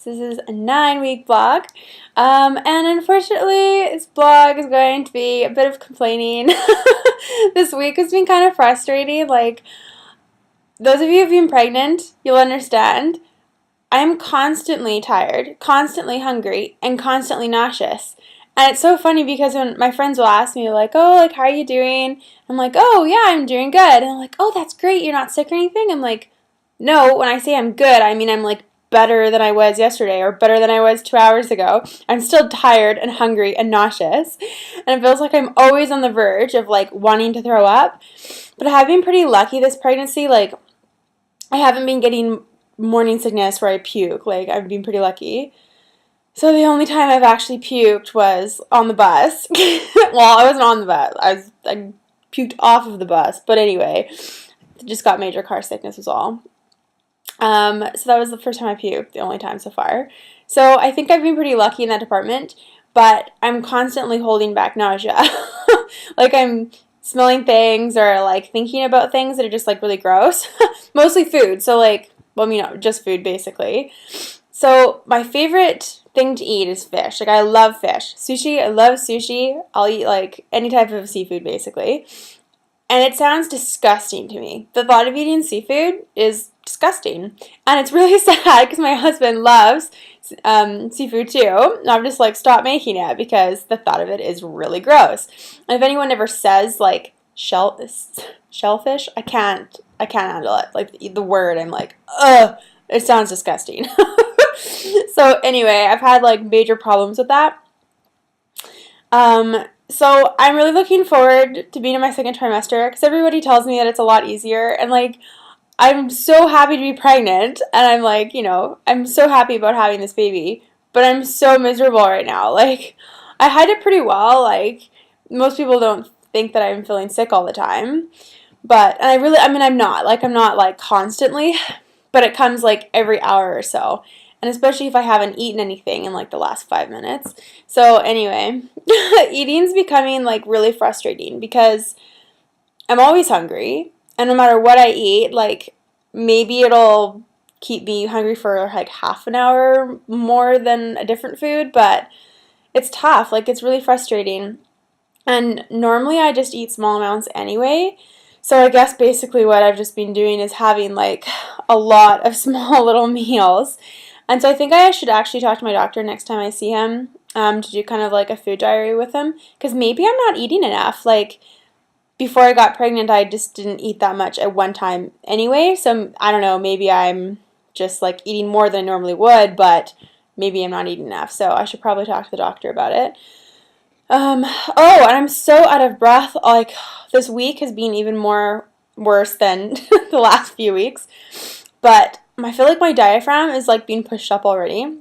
This is a 9-week vlog. And unfortunately, this vlog is going to be a bit of complaining. This week has been kind of frustrating. Like, those of you who've been pregnant, you'll understand. I am constantly tired, constantly hungry, and constantly nauseous. And it's so funny because when my friends will ask me, like, oh, like, how are you doing? I'm like, oh, yeah, I'm doing good. And I'm like, oh, that's great. You're not sick or anything? I'm like, no, when I say I'm good, I mean I'm, like, better than I was yesterday or better than I was 2 hours ago. I'm still tired and hungry and nauseous. And it feels like I'm always on the verge of, like, wanting to throw up. But I have been pretty lucky this pregnancy. Like, I haven't been getting morning sickness where I puke. Like, I've been pretty lucky. So the only time I've actually puked was on the bus. Well, I wasn't on the bus. I puked off of the bus. But anyway, just got major car sickness was all. So that was the first time I puked, the only time so far. So I think I've been pretty lucky in that department, but I'm constantly holding back nausea. Like, I'm smelling things or, like, thinking about things that are just, like, really gross. Mostly food. So, like, well, I mean, just food, basically. So my favorite thing to eat is fish. Like, I love fish. Sushi, I love sushi. I'll eat, like, any type of seafood, basically. And it sounds disgusting to me. The thought of eating seafood is disgusting. And it's really sad because my husband loves seafood too. And I'm just like, stop making it because the thought of it is really gross. And if anyone ever says, like, shellfish, I can't handle it. Like, the word, I'm like, ugh, it sounds disgusting. So anyway, I've had, like, major problems with that. So I'm really looking forward to being in my second trimester because everybody tells me that it's a lot easier, and, like, I'm so happy to be pregnant, and I'm like, you know, I'm so happy about having this baby, but I'm so miserable right now. Like, I hide it pretty well. Like, most people don't think that I'm feeling sick all the time, but, and I'm not, like, constantly, but it comes, like, every hour or so. And especially if I haven't eaten anything in, like, the last 5 minutes. So anyway, eating's becoming, like, really frustrating because I'm always hungry. And no matter what I eat, like, maybe it'll keep me hungry for, like, half an hour more than a different food. But it's tough. Like, it's really frustrating. And normally I just eat small amounts anyway. So I guess basically what I've just been doing is having, like, a lot of small little meals. And so I think I should actually talk to my doctor next time I see him to do kind of like a food diary with him. Because maybe I'm not eating enough. Like, before I got pregnant, I just didn't eat that much at one time anyway. So I don't know, maybe I'm just, like, eating more than I normally would, but maybe I'm not eating enough. So I should probably talk to the doctor about it. Oh, and I'm so out of breath. Like, this week has been even worse than the last few weeks. But I feel like my diaphragm is, like, being pushed up already.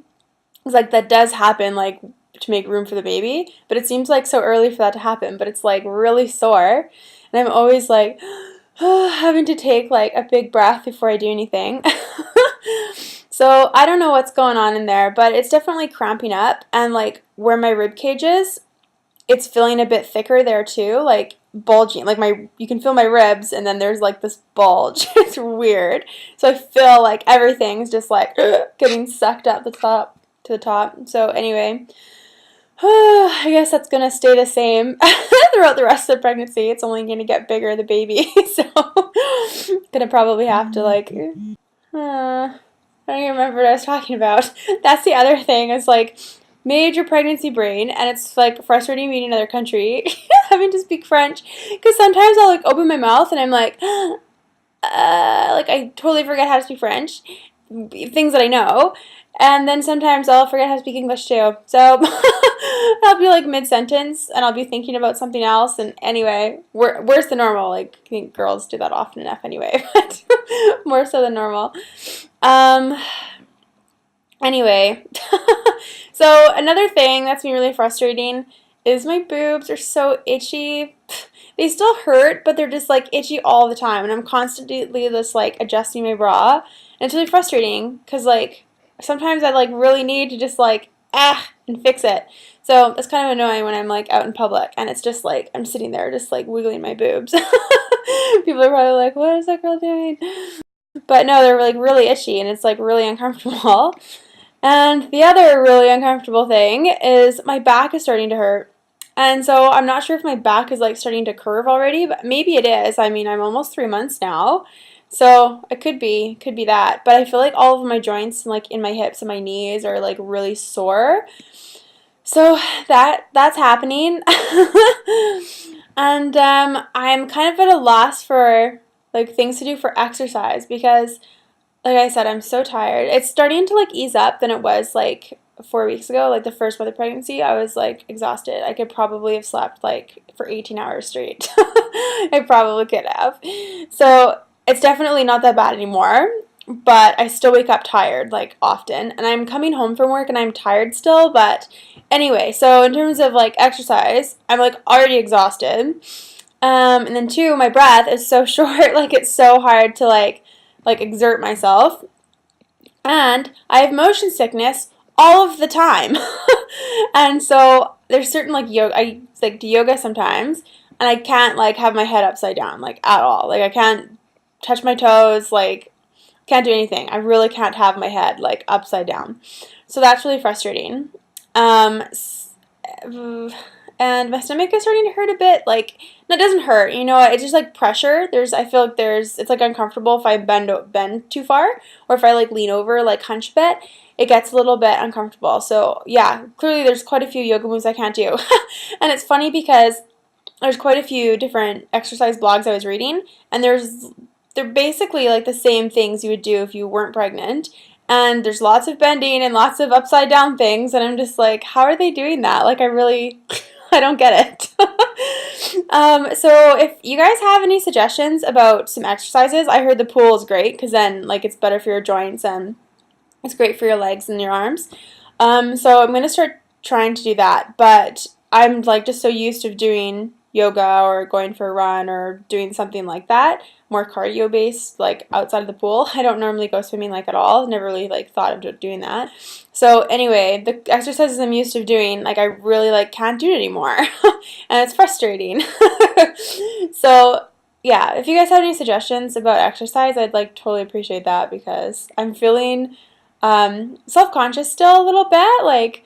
It's like that does happen, like, to make room for the baby. But it seems like so early for that to happen. But it's, like, really sore. And I'm always, like, having to take, like, a big breath before I do anything. So I don't know what's going on in there. But it's definitely cramping up. And, like, where my rib cage is, it's feeling a bit thicker there too, like bulging. Like, you can feel my ribs, and then there's, like, this bulge. It's weird. So I feel like everything's just, like, getting sucked up to the top. So anyway, I guess that's gonna stay the same throughout the rest of the pregnancy. It's only gonna get bigger, the baby. So gonna probably have to, like, I don't even remember what I was talking about. That's the other thing. Is, like, major pregnancy brain, and it's, like, frustrating being in another country having to speak French, because sometimes I'll, like, open my mouth and I'm like, like, I totally forget how to speak French, things that I know, and then sometimes I'll forget how to speak English too. So I'll be, like, mid-sentence and I'll be thinking about something else, and anyway, worse than normal. Like, I think girls do that often enough anyway, but more so than normal. Anyway, so another thing that's been really frustrating is my boobs are so itchy. They still hurt, but they're just, like, itchy all the time, and I'm constantly just, like, adjusting my bra, and it's really frustrating because, like, sometimes I, like, really need to just, like, and fix it. So it's kind of annoying when I'm, like, out in public, and it's just, like, I'm sitting there just, like, wiggling my boobs. People are probably like, what is that girl doing? But no, they're, like, really itchy, and it's, like, really uncomfortable. And the other really uncomfortable thing is my back is starting to hurt. And so I'm not sure if my back is like starting to curve already, but maybe it is. I mean, I'm almost 3 months now. So it could be that. But I feel like all of my joints like in my hips and my knees are like really sore. So that's happening. And I'm kind of at a loss for like things to do for exercise because like I said, I'm so tired. It's starting to like ease up than it was like 4 weeks ago, like the first month of pregnancy. I was like exhausted. I could probably have slept like for 18 hours straight. I probably could have. So it's definitely not that bad anymore, but I still wake up tired like often. And I'm coming home from work and I'm tired still. But anyway, so in terms of like exercise, I'm like already exhausted. And then two, my breath is so short, like it's so hard to like exert myself. And I have motion sickness all of the time. And so there's certain like yoga, I like do yoga sometimes and I can't like have my head upside down like at all. Like I can't touch my toes, like can't do anything. I really can't have my head like upside down. So that's really frustrating. Um, and my stomach is starting to hurt a bit. Like, no, it doesn't hurt. You know, it's just like pressure. I feel like it's like uncomfortable if I bend too far, or if I like lean over, like hunch a bit. It gets a little bit uncomfortable. So yeah, clearly there's quite a few yoga moves I can't do. And it's funny because there's quite a few different exercise blogs I was reading, and they're basically like the same things you would do if you weren't pregnant. And there's lots of bending and lots of upside down things, and I'm just like, how are they doing that? Like, I really, I don't get it. So if you guys have any suggestions about some exercises, I heard the pool is great because then like it's better for your joints and it's great for your legs and your arms. So I'm gonna start trying to do that, but I'm like just so used to doing yoga or going for a run or doing something like that, more cardio based, like outside of the pool. I don't normally go swimming like at all. Never really like thought of doing that. So anyway, the exercises I'm used to doing, like I really like can't do it anymore, and it's frustrating. So yeah, if you guys have any suggestions about exercise, I'd like totally appreciate that because I'm feeling self-conscious still a little bit. Like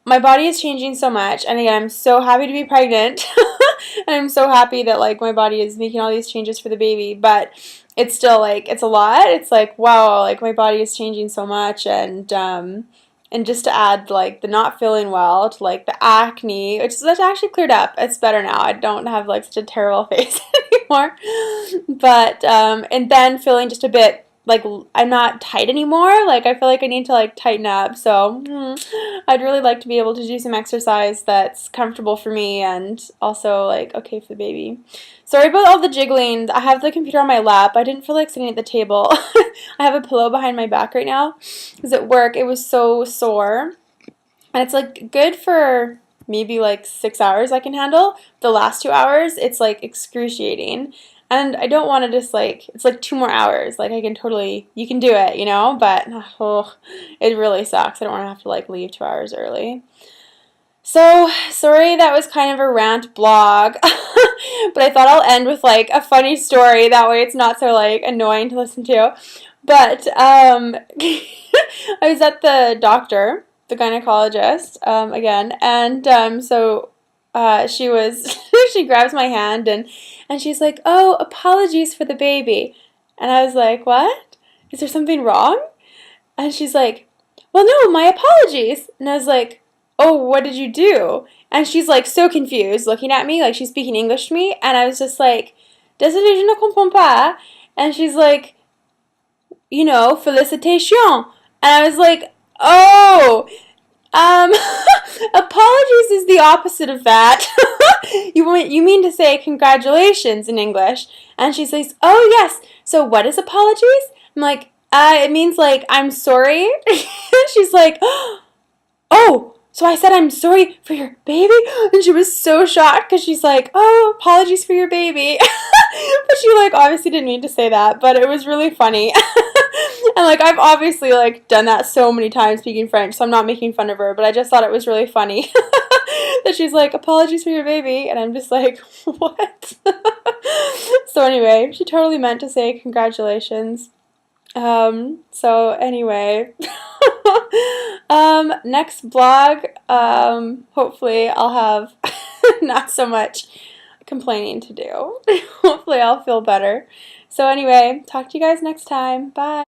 my body is changing so much, and again, I'm so happy to be pregnant, and I'm so happy that like my body is making all these changes for the baby. But it's still like it's a lot. It's like wow, like my body is changing so much, and just to add like the not feeling well to like the acne, which that's actually cleared up. It's better now. I don't have like such a terrible face anymore. But and then feeling just a bit like I'm not tight anymore. Like I feel like I need to like tighten up. So I'd really like to be able to do some exercise that's comfortable for me and also like okay for the baby. Sorry about all the jiggling. I have the computer on my lap. I didn't feel like sitting at the table. I have a pillow behind my back right now because at work it was so sore. And it's like good for maybe like 6 hours I can handle. The last 2 hours, it's like excruciating. And I don't want to just like, it's like 2 more hours. Like I can totally, you can do it, you know? But oh, it really sucks. I don't want to have to like leave 2 hours early. So, sorry that was kind of a rant blog, but I thought I'll end with like a funny story. That way it's not so like annoying to listen to. But I was at the doctor, the gynecologist, again, and she was she grabs my hand and she's like, "Oh, apologies for the baby," and I was like, "What? Is there something wrong?" And she's like, "Well, no, my apologies," and I was like, "Oh, what did you do?" And she's like so confused, looking at me like she's speaking English to me, and I was just like, "Désolé, je ne comprends pas," and she's like, you know, felicitation. And I was like, oh, um, apologies is the opposite of that. You mean to say congratulations in English? And she says, oh yes. So what is apologies? I'm like, it means like I'm sorry. And she's like, oh. So I said, I'm sorry for your baby? And she was so shocked because she's like, oh, apologies for your baby. But she like obviously didn't mean to say that, but it was really funny. And like I've obviously like done that so many times speaking French, so I'm not making fun of her, but I just thought it was really funny that she's like, apologies for your baby, and I'm just like, what? So anyway, she totally meant to say congratulations. So anyway, Next vlog, hopefully I'll have not so much complaining to do. Hopefully I'll feel better. So anyway, talk to you guys next time. Bye.